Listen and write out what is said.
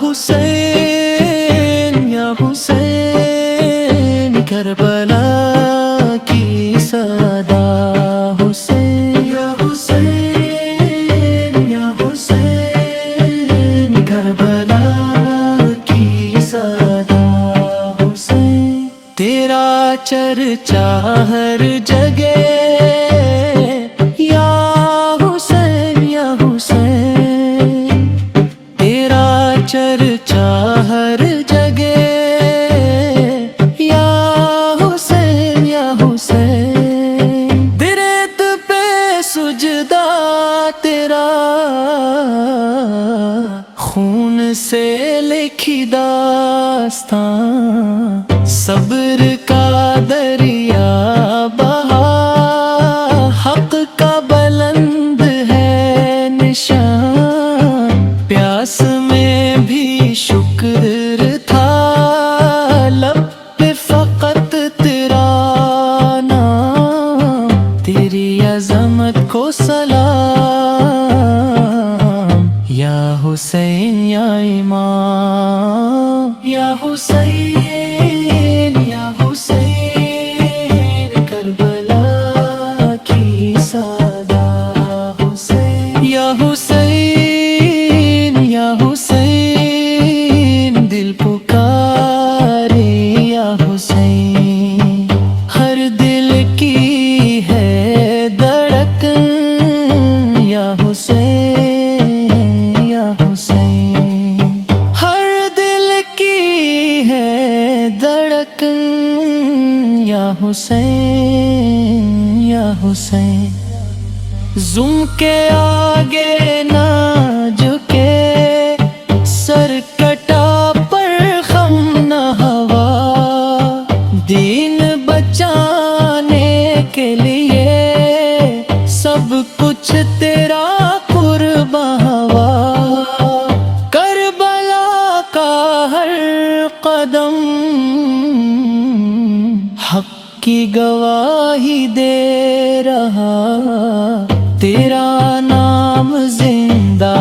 حسین یا حسین کربلا کی صدا حسین یا حسین یا حسین کربلا کی صدا حسین تیرا چرچا ہر جگہ یا حسین یا حسین تیرا چرچا ہر جگہ یا حسین یا حسین درد پہ سجدہ تیرا خون سے لکھی داستان صبر کا دریا بہا حق کا بلند ہے نشان پیاس میں بھی شکر تھا لب پہ فقط تیرا نام تیری عظمت کو سلام یا حسین یا امام یا حسین یا حسین کربلا کی صدا حسین یا حسین یا حسین دل پکارے یا حسین ہر دل کی ہے دھڑکن یا حسین یا حسین ہر دل کی ہے دھڑکن یا حسین یا حسین ظلم کے آگے نہ جھکے سر کٹا پر خم نہ ہوا دین بچانے کے لیے سب کچھ تیرا قرباں ہوا کربلا کا ہر قدم حق کی گواہی دے رہا تیرا نام زندہ